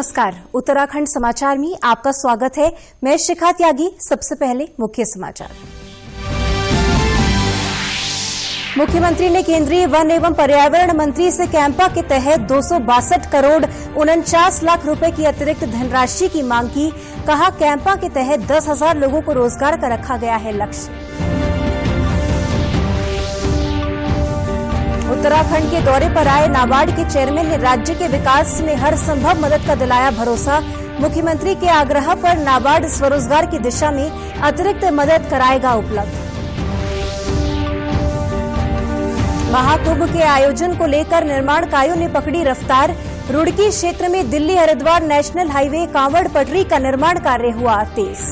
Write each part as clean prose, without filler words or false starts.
नमस्कार, उत्तराखंड समाचार में आपका स्वागत है। मैं शिखा त्यागी। सबसे पहले मुख्य समाचार। मुख्यमंत्री ने केंद्रीय वन एवं पर्यावरण मंत्री से कैंपा के तहत 262 करोड़ 49 लाख रुपए की अतिरिक्त धनराशि की मांग की। कहा, कैंपा के तहत 10,000 लोगों को रोजगार का रखा गया है लक्ष्य। उत्तराखंड के दौरे पर आए नाबार्ड के चेयरमैन ने राज्य के विकास में हर संभव मदद का दिलाया भरोसा। मुख्यमंत्री के आग्रह पर नाबार्ड स्वरोजगार की दिशा में अतिरिक्त मदद कराएगा उपलब्ध। महाकुंभ के आयोजन को लेकर निर्माण कार्यों ने पकड़ी रफ्तार। रुड़की क्षेत्र में दिल्ली हरिद्वार नेशनल हाईवे कांवड़ पटरी का निर्माण कार्य हुआ तेज।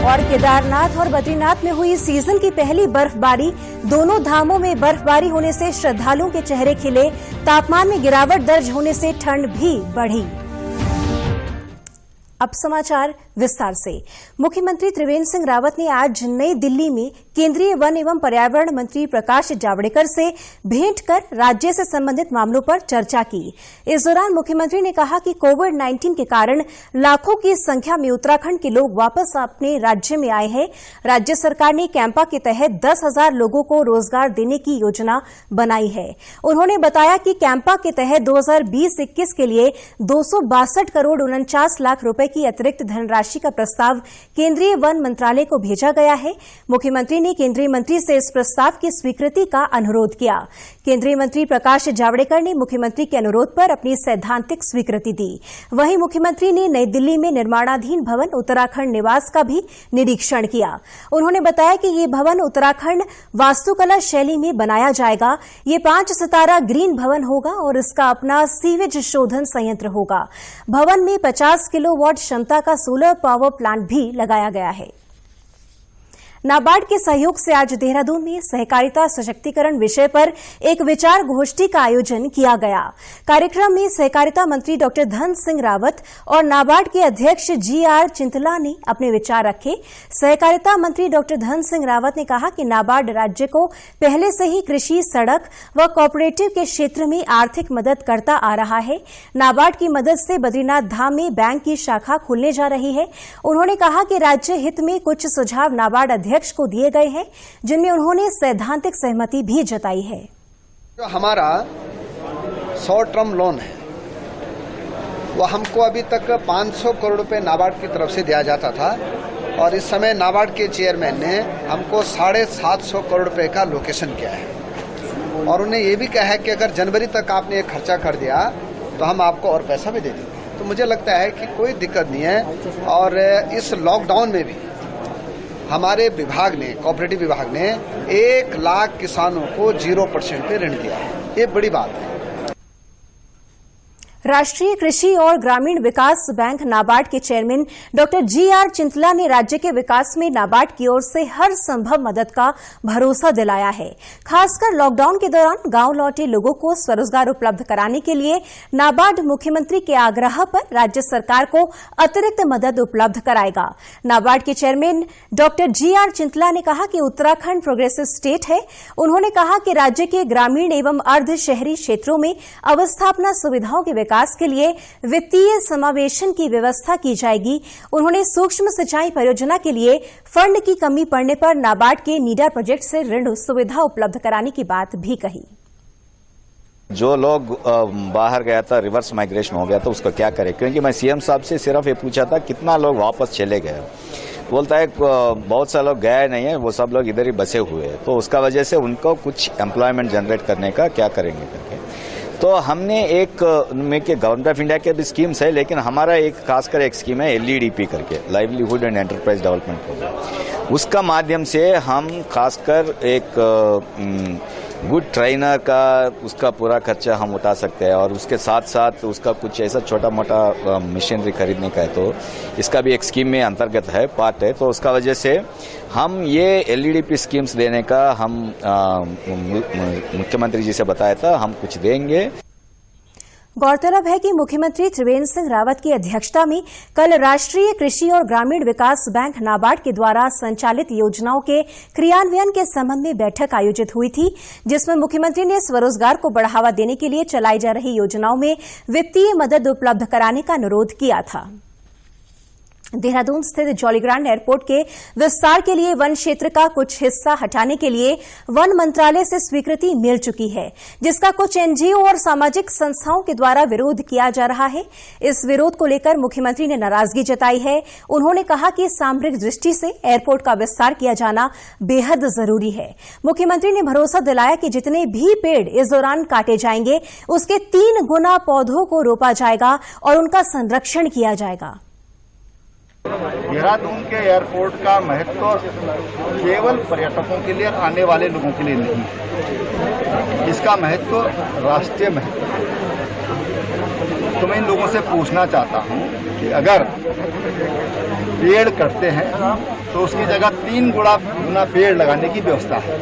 और केदारनाथ और बद्रीनाथ में हुई सीजन की पहली बर्फबारी। दोनों धामों में बर्फबारी होने से श्रद्धालुओं के चेहरे खिले। तापमान में गिरावट दर्ज होने से ठंड भी बढ़ी। अब समाचार विस्तार से। मुख्यमंत्री त्रिवेंद्र सिंह रावत ने आज नई दिल्ली में केंद्रीय वन एवं पर्यावरण मंत्री प्रकाश जावड़ेकर से भेंट कर राज्य से संबंधित मामलों पर चर्चा की। इस दौरान मुख्यमंत्री ने कहा कि कोविड-19 के कारण लाखों की संख्या में उत्तराखंड के लोग वापस अपने राज्य में आए हैं। राज्य सरकार ने कैंपा के तहत 10,000 लोगों को रोजगार देने की योजना बनाई है। उन्होंने बताया कि कैंपा के तहत 2020-21 के लिए 262 करोड़ 49 लाख रुपए की अतिरिक्त धनराशि का प्रस्ताव केंद्रीय वन मंत्रालय को भेजा गया है। मुख्यमंत्री ने केंद्रीय मंत्री से इस प्रस्ताव की स्वीकृति का अनुरोध किया। केंद्रीय मंत्री प्रकाश जावड़ेकर ने मुख्यमंत्री के अनुरोध पर अपनी सैद्धांतिक स्वीकृति दी। वहीं मुख्यमंत्री ने नई दिल्ली में निर्माणाधीन भवन उत्तराखंड निवास का भी निरीक्षण किया। उन्होंने बताया कि ये भवन उत्तराखंड वास्तुकला शैली में बनाया जाएगा। ये 5 सितारा ग्रीन भवन होगा और इसका अपना सीवेज शोधन संयंत्र होगा। भवन में 50 किलोवाट क्षमता का सोलर पावर प्लांट भी लगाया गया है। नाबार्ड के सहयोग से आज देहरादून में सहकारिता सशक्तिकरण विषय पर एक विचार गोष्ठी का आयोजन किया गया। कार्यक्रम में सहकारिता मंत्री डॉक्टर धन सिंह रावत और नाबार्ड के अध्यक्ष GR चिंतला ने अपने विचार रखे। सहकारिता मंत्री डॉक्टर धन सिंह रावत ने कहा कि नाबार्ड राज्य को पहले से ही कृषि, सड़क व कोऑपरेटिव के क्षेत्र में आर्थिक मदद करता आ रहा है। नाबार्ड की मदद से बद्रीनाथ धाम में बैंक की शाखा खुलने जा रही है। उन्होंने कहा कि राज्य हित में कुछ सुझाव नाबार्ड अध्यक्ष को दिए गए हैं, जिनमें उन्होंने सैद्धांतिक सहमति भी जताई है। जो हमारा शॉर्ट टर्म लोन है वो हमको अभी तक 500 करोड़ रुपए नाबार्ड की तरफ से दिया जाता था और इस समय नाबार्ड के चेयरमैन ने हमको 750 करोड़ रुपए का लोकेशन किया है और उन्हें ये भी कहा है कि अगर जनवरी तक आपने ये खर्चा कर दिया तो हम आपको और पैसा भी दे देंगे। तो मुझे लगता है कि कोई दिक्कत नहीं है। और इस लॉकडाउन में भी हमारे विभाग ने, कोऑपरेटिव विभाग ने 1 लाख किसानों को 0% पे ऋण दिया है। ये बड़ी बात है। राष्ट्रीय कृषि और ग्रामीण विकास बैंक नाबार्ड के चेयरमैन डॉक्टर GR चिंतला ने राज्य के विकास में नाबार्ड की ओर से हर संभव मदद का भरोसा दिलाया है। खासकर लॉकडाउन के दौरान गांव लौटे लोगों को स्वरोजगार उपलब्ध कराने के लिए नाबार्ड मुख्यमंत्री के आग्रह पर राज्य सरकार को अतिरिक्त मदद उपलब्ध कराएगा। नाबार्ड के चेयरमैन डॉक्टर GR चिंतला ने कहा कि उत्तराखंड प्रोग्रेसिव स्टेट है। उन्होंने कहा कि राज्य के ग्रामीण एवं अर्ध शहरी क्षेत्रों में अवस्थापना सुविधाओं के विकास के लिए वित्तीय समावेशन की व्यवस्था की जाएगी। उन्होंने सूक्ष्म सिंचाई परियोजना के लिए फंड की कमी पड़ने पर नाबार्ड के नीडा प्रोजेक्ट से ऋण सुविधा उपलब्ध कराने की बात भी कही। जो लोग बाहर गया था, रिवर्स माइग्रेशन हो गया था, उसका क्या करें? क्योंकि मैं CM साहब से सिर्फ ये पूछा था कितना लोग वापस चले गए। बोलता है बहुत से लोग गए नहीं है, वो सब लोग इधर ही बसे हुए हैं। तो उसका वजह से उनको कुछ एम्प्लॉयमेंट जनरेट करने का क्या करेंगे करके तो हमने एक गवर्नमेंट ऑफ इंडिया के भी स्कीम्स है, लेकिन हमारा एक खासकर एक स्कीम है LEDP करके, livelihood and enterprise development programme. उसका माध्यम से हम खासकर एक गुड ट्रेनर का उसका पूरा खर्चा हम उठा सकते हैं और उसके साथ साथ उसका कुछ ऐसा छोटा मोटा मशीनरी खरीदने का है तो इसका भी एक स्कीम में अंतर्गत है, पार्ट है। तो उसका वजह से हम ये LEDP स्कीम्स देने का हम मुख्यमंत्री जी से बताया था, हम कुछ देंगे। गौरतलब है कि मुख्यमंत्री त्रिवेंद्र सिंह रावत की अध्यक्षता में कल राष्ट्रीय कृषि और ग्रामीण विकास बैंक नाबार्ड के द्वारा संचालित योजनाओं के क्रियान्वयन के संबंध में बैठक आयोजित हुई थी, जिसमें मुख्यमंत्री ने स्वरोजगार को बढ़ावा देने के लिए चलाई जा रही योजनाओं में वित्तीय मदद उपलब्ध कराने का अनुरोध किया था। देहरादून स्थित जॉलीग्रांट एयरपोर्ट के विस्तार के लिए वन क्षेत्र का कुछ हिस्सा हटाने के लिए वन मंत्रालय से स्वीकृति मिल चुकी है, जिसका कुछ एनजीओ और सामाजिक संस्थाओं के द्वारा विरोध किया जा रहा है। इस विरोध को लेकर मुख्यमंत्री ने नाराजगी जताई है। उन्होंने कहा कि सामरिक दृष्टि से एयरपोर्ट का विस्तार किया जाना बेहद जरूरी है। मुख्यमंत्री ने भरोसा दिलाया कि जितने भी पेड़ इस दौरान काटे जाएंगे, उसके 3 गुना पौधों को रोपा जाएगा और उनका संरक्षण किया जाएगा। देहरादून के एयरपोर्ट का महत्व केवल पर्यटकों के लिए और आने वाले लोगों के लिए नहीं है, इसका महत्व राष्ट्रीय महत्व है। तो मैं इन लोगों से पूछना चाहता हूं कि अगर पेड़ कटते हैं तो उसकी जगह 3 गुना पेड़ लगाने की व्यवस्था है।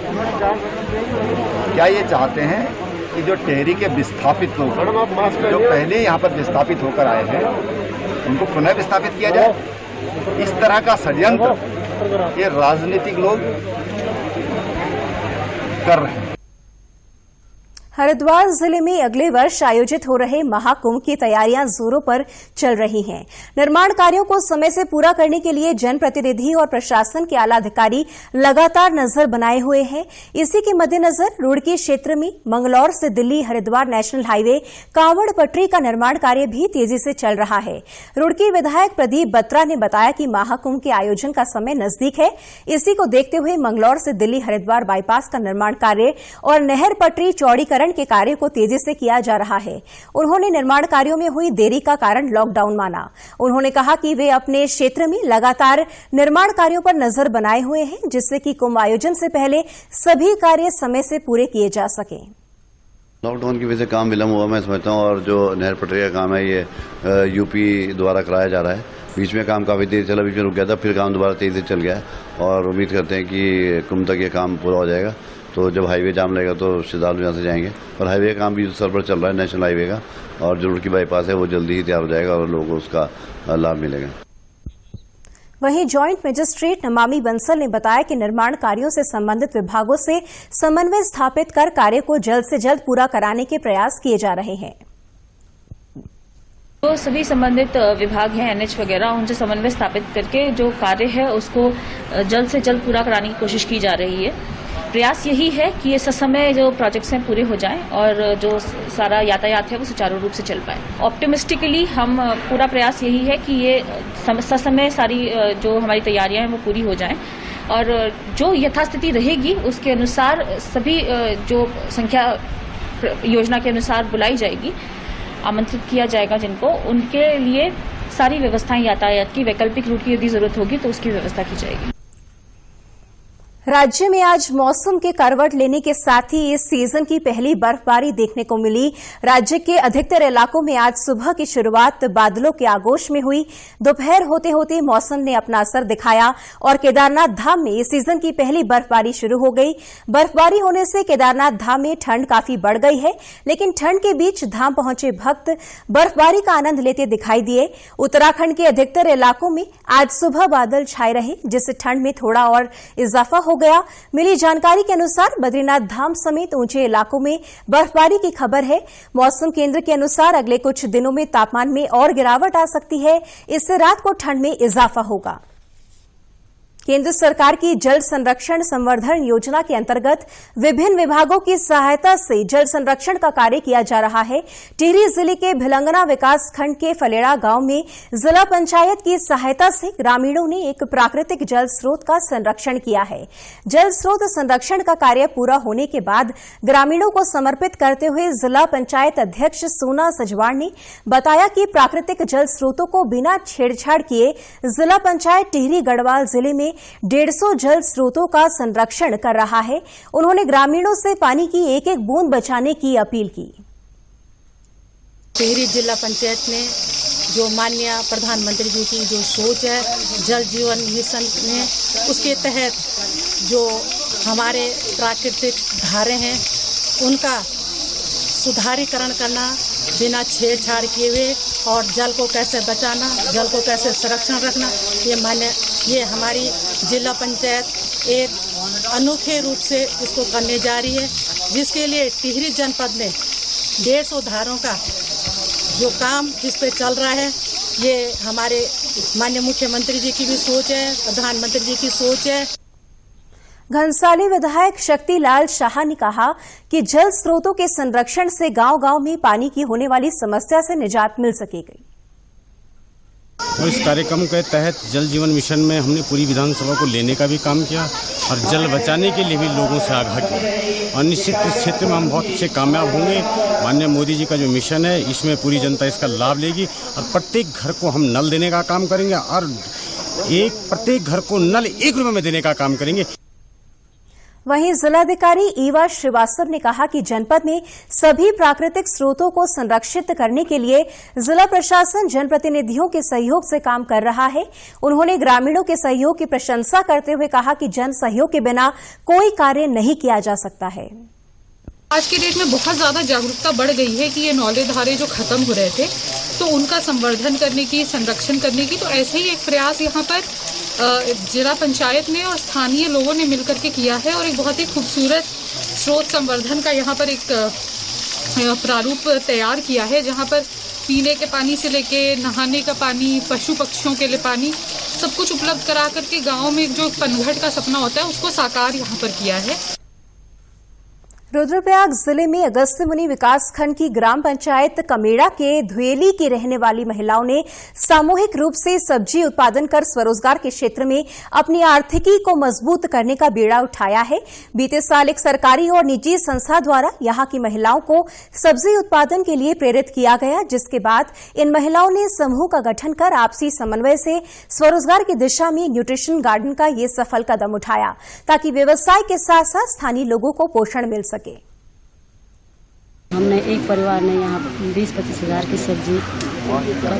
क्या ये चाहते हैं कि जो टेहरी के विस्थापित लोग जो पहले यहाँ पर विस्थापित होकर आए हैं उनको पुनः विस्थापित किया जाए? इस तरह का षड्यंत्र ये राजनीतिक लोग कर रहे हैं। हरिद्वार जिले में अगले वर्ष आयोजित हो रहे महाकुंभ की तैयारियां जोरों पर चल रही हैं। निर्माण कार्यों को समय से पूरा करने के लिए जनप्रतिनिधि और प्रशासन के आला अधिकारी लगातार नजर बनाए हुए हैं। इसी के मद्देनजर रुड़की क्षेत्र में मंगलौर से दिल्ली हरिद्वार नेशनल हाईवे कांवड़ पटरी का निर्माण कार्य भी तेजी से चल रहा है। रुड़की विधायक प्रदीप बत्रा ने बताया कि महाकुंभ के आयोजन का समय नजदीक है। इसी को देखते हुए मंगलौर से दिल्ली हरिद्वार बाईपास का निर्माण कार्य और नहर पटरी चौड़ीकरण के कार्य को तेजी से किया जा रहा है। उन्होंने निर्माण कार्यों में हुई देरी का कारण लॉकडाउन माना। उन्होंने कहा कि वे अपने क्षेत्र में लगातार निर्माण कार्यों पर नजर बनाए हुए हैं, जिससे कि कुंभ आयोजन से पहले सभी कार्य समय से पूरे किए जा सकें। लॉकडाउन की वजह से काम विलम्ब हुआ मैं समझता हूँ, और जो नहर पटरी का काम है ये यूपी द्वारा कराया जा रहा है। बीच में काम काफी तेज चला, बीच में रुक गया था, फिर काम दोबारा तेजी से चल गया और उम्मीद करते हैं कि कुंभ तक ये काम पूरा हो जाएगा। तो जब हाईवे जाम लगेगा तो श्रद्धालु यहाँ से जाएंगे, और हाईवे का काम भी सरबर चल रहा है नेशनल हाईवे का, और जो रुड़की बाईपास है वो जल्दी ही तैयार हो जाएगा और लोगों को उसका लाभ मिलेगा। वहीं जॉइंट मजिस्ट्रेट नमामि बंसल ने बताया कि निर्माण कार्यों से संबंधित विभागों से समन्वय स्थापित कर कार्य को जल्द से जल्द पूरा कराने के प्रयास किए जा रहे हैं। तो सभी संबंधित विभाग हैं एनएच वगैरह, उनसे समन्वय स्थापित करके जो कार्य है उसको जल्द से जल्द पूरा कराने की कोशिश की जा रही है। प्रयास यही है कि ये ससमय जो प्रोजेक्ट्स हैं पूरे हो जाएं और जो सारा यातायात है वो सुचारू रूप से चल पाए। ऑप्टिमिस्टिकली हम पूरा प्रयास यही है कि ये ससमय सारी जो हमारी तैयारियां हैं वो पूरी हो जाएं और जो यथास्थिति रहेगी उसके अनुसार सभी जो संख्या योजना के अनुसार बुलाई जाएगी, आमंत्रित किया जाएगा जिनको, उनके लिए सारी व्यवस्थाएं यातायात की, वैकल्पिक रूट की यदि जरूरत होगी तो उसकी व्यवस्था की जाएगी। राज्य में आज मौसम के करवट लेने के साथ ही इस सीजन की पहली बर्फबारी देखने को मिली। राज्य के अधिकतर इलाकों में आज सुबह की शुरुआत बादलों के आगोश में हुई। दोपहर होते होते मौसम ने अपना असर दिखाया और केदारनाथ धाम में इस सीजन की पहली बर्फबारी शुरू हो गई। बर्फबारी होने से केदारनाथ धाम में ठंड काफी बढ़ गई है, लेकिन ठंड के बीच धाम पहुंचे भक्त बर्फबारी का आनंद लेते दिखाई दिए। उत्तराखंड के अधिकतर इलाकों में आज सुबह बादल छाए रहे, जिससे ठंड में थोड़ा और इजाफा हो गया। मिली जानकारी के अनुसार बद्रीनाथ धाम समेत ऊंचे इलाकों में बर्फबारी की खबर है। मौसम केंद्र के अनुसार अगले कुछ दिनों में तापमान में और गिरावट आ सकती है, इससे रात को ठंड में इजाफा होगा। केंद्र सरकार की जल संरक्षण संवर्धन योजना के अंतर्गत विभिन्न विभागों की सहायता से जल संरक्षण का कार्य किया जा रहा है। टिहरी जिले के भिलंगना विकास खंड के फलेड़ा गांव में जिला पंचायत की सहायता से ग्रामीणों ने एक प्राकृतिक जल स्रोत का संरक्षण किया है। जल स्रोत संरक्षण का कार्य पूरा होने के बाद ग्रामीणों को समर्पित करते हुए जिला पंचायत अध्यक्ष सोना सजवाड़ ने बताया कि प्राकृतिक जल स्रोतों को बिना छेड़छाड़ किए जिला पंचायत टिहरी गढ़वाल जिले में 150 जल स्रोतों का संरक्षण कर रहा है। उन्होंने ग्रामीणों से पानी की एक एक बूंद बचाने की अपील की। टिहरी जिला पंचायत ने जो माननीय प्रधानमंत्री जी की जो सोच है जल जीवन मिशन में, उसके तहत जो हमारे प्राकृतिक धारे हैं उनका सुधारीकरण करना बिना छेड़छाड़ किए हुए और जल को कैसे बचाना, जल को कैसे संरक्षण रखना, ये हमारी जिला पंचायत एक अनोखे रूप से इसको करने जा रही है, जिसके लिए टिहरी जनपद में 150 धारों का जो काम इस पे चल रहा है, ये हमारे माननीय मुख्यमंत्री जी की भी सोच है, प्रधानमंत्री जी की सोच है। घनसाली विधायक शक्तिलाल शाह ने कहा कि जल स्रोतों के संरक्षण से गांव-गांव में पानी की होने वाली समस्या से निजात मिल सकेगी। और इस कार्यक्रम के तहत जल जीवन मिशन में हमने पूरी विधानसभा को लेने का भी काम किया और जल बचाने के लिए भी लोगों से आगाह किया और निश्चित इस क्षेत्र में हम बहुत अच्छे कामयाब होंगे। माननीय मोदी जी का जो मिशन है इसमें पूरी जनता इसका लाभ लेगी और प्रत्येक घर को हम नल देने का काम करेंगे और प्रत्येक घर को नल 1 रुपये में देने का काम करेंगे। वहीं जिलाधिकारी ईवा श्रीवास्तव ने कहा कि जनपद में सभी प्राकृतिक स्रोतों को संरक्षित करने के लिए जिला प्रशासन जनप्रतिनिधियों के सहयोग से काम कर रहा है। उन्होंने ग्रामीणों के सहयोग की प्रशंसा करते हुए कहा कि जन सहयोग के बिना कोई कार्य नहीं किया जा सकता है। आज के डेट में बहुत ज़्यादा जागरूकता बढ़ गई है कि ये नौले धारे जो खत्म हो रहे थे तो उनका संवर्धन करने की, संरक्षण करने की, तो ऐसे ही एक प्रयास यहाँ पर जिला पंचायत ने और स्थानीय लोगों ने मिलकर के किया है और एक बहुत ही खूबसूरत स्रोत संवर्धन का यहाँ पर एक प्रारूप तैयार किया है, जहाँ पर पीने के पानी से लेके नहाने का पानी, पशु पक्षियों के लिए पानी, सब कुछ उपलब्ध करा करके गाँव में जो पनघट का सपना होता है उसको साकार यहाँ पर किया है। रुद्रप्रयाग जिले में अगस्त्य मुनि विकासखंड की ग्राम पंचायत कमेड़ा के धुएली की रहने वाली महिलाओं ने सामूहिक रूप से सब्जी उत्पादन कर स्वरोजगार के क्षेत्र में अपनी आर्थिकी को मजबूत करने का बीड़ा उठाया है। बीते साल एक सरकारी और निजी संस्था द्वारा यहां की महिलाओं को सब्जी उत्पादन के लिए प्रेरित किया गया, जिसके बाद इन महिलाओं ने समूह का गठन कर आपसी समन्वय से स्वरोजगार की दिशा में न्यूट्रिशन गार्डन का ये सफल कदम उठाया ताकि व्यवसाय के साथ साथ स्थानीय लोगों को पोषण मिल सके। हमने एक परिवार ने यहाँ 20-25 हज़ार की सब्जी का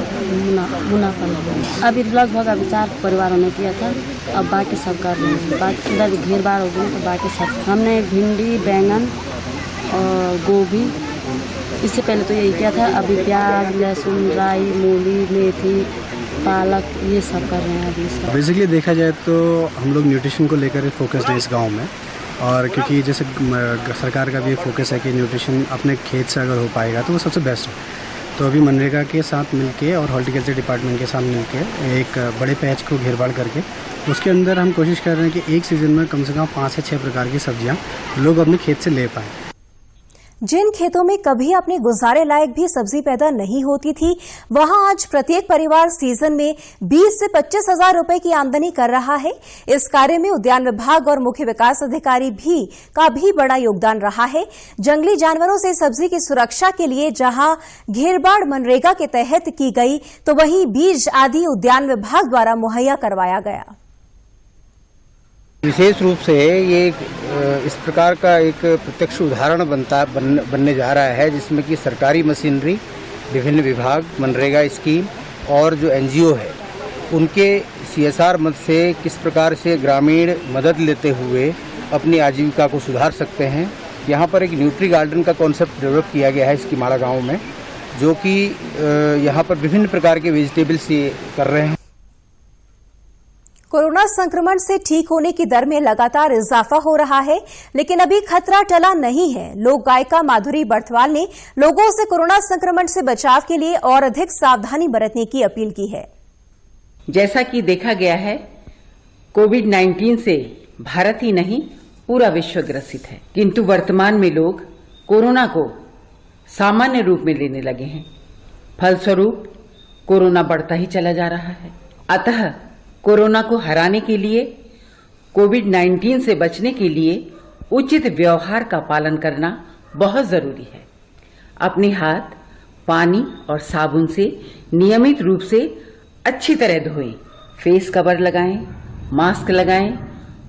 मुनाफा लिया। अभी लगभग 4 परिवारों ने किया था, अब बाकी सब कर रहे हैं। बाकी इधर घेर बार हो गई तो बाकी सब हमने भिंडी, बैंगन और गोभी, इससे पहले तो यही किया था। अभी प्याज, लहसुन, राई, मूली, मेथी, पालक, ये सब कर रहे हैं अभी। बेसिकली देखा जाए तो हम लोग न्यूट्रिशन को लेकर फोकस्ड है इस गाँव में, और क्योंकि जैसे सरकार का भी फोकस है कि न्यूट्रिशन अपने खेत से अगर हो पाएगा तो वो सबसे बेस्ट है। तो अभी मनरेगा के साथ मिलके और हॉर्टिकल्चर डिपार्टमेंट के साथ मिलके एक बड़े पैच को घेरबाड़ करके उसके अंदर हम कोशिश कर रहे हैं कि एक सीज़न में कम से कम 5 से 6 प्रकार की सब्जियां लोग अपने खेत से ले पाएँ। जिन खेतों में कभी अपने गुजारे लायक भी सब्जी पैदा नहीं होती थी, वहां आज प्रत्येक परिवार सीजन में 20 से 25 हजार रुपए की आमदनी कर रहा है। इस कार्य में उद्यान विभाग और मुख्य विकास अधिकारी का भी बड़ा योगदान रहा है। जंगली जानवरों से सब्जी की सुरक्षा के लिए जहां घेरबाड़ मनरेगा के तहत की गई, तो वहीं बीज आदि उद्यान विभाग द्वारा मुहैया करवाया गया। विशेष रूप से ये इस प्रकार का एक प्रत्यक्ष उदाहरण बनने जा रहा है, जिसमें कि सरकारी मशीनरी, विभिन्न विभाग, मनरेगा स्कीम और जो एनजीओ है उनके CSR मद से किस प्रकार से ग्रामीण मदद लेते हुए अपनी आजीविका को सुधार सकते हैं। यहाँ पर एक न्यूट्री गार्डन का कॉन्सेप्ट डेवलप किया गया है इसकी माड़ा गाँव में, जो कि यहाँ पर विभिन्न प्रकार के वेजिटेबल्स ये कर रहे हैं। कोरोना संक्रमण से ठीक होने की दर में लगातार इजाफा हो रहा है, लेकिन अभी खतरा टला नहीं है। लोक गायिका माधुरी बर्थवाल ने लोगों से कोरोना संक्रमण से बचाव के लिए और अधिक सावधानी बरतने की अपील की है। जैसा कि देखा गया है, कोविड-19 से भारत ही नहीं पूरा विश्व ग्रसित है, किंतु वर्तमान में लोग कोरोना को सामान्य रूप में लेने लगे हैं। फलस्वरूप कोरोना बढ़ता ही चला जा रहा है। अतः कोरोना को हराने के लिए, कोविड-19 से बचने के लिए उचित व्यवहार का पालन करना बहुत जरूरी है। अपने हाथ पानी और साबुन से नियमित रूप से अच्छी तरह धोएं, फेस कवर लगाएं, मास्क लगाएं,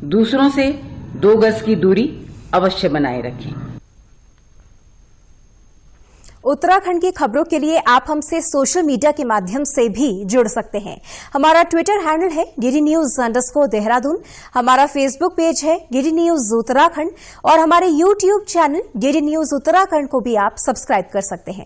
दूसरों से 2 गज की दूरी अवश्य बनाए रखें। उत्तराखंड की खबरों के लिए आप हमसे सोशल मीडिया के माध्यम से भी जुड़ सकते हैं। हमारा ट्विटर हैंडल है DDNews_देहरादून, हमारा फेसबुक पेज है DD News उत्तराखंड और हमारे YouTube channel DD News Uttarakhand को भी आप सब्सक्राइब कर सकते हैं।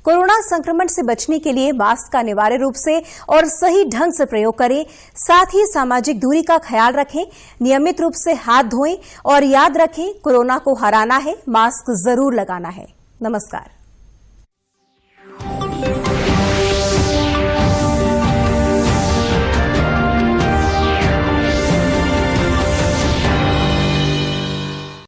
कोरोना संक्रमण से बचने के लिए मास्क का अनिवार्य रूप से और सही ढंग से प्रयोग करें। साथ ही सामाजिक दूरी का ख्याल रखें, नियमित रूप से हाथ धोएं और याद रखें, कोरोना को हराना है, मास्क जरूर लगाना है। नमस्कार।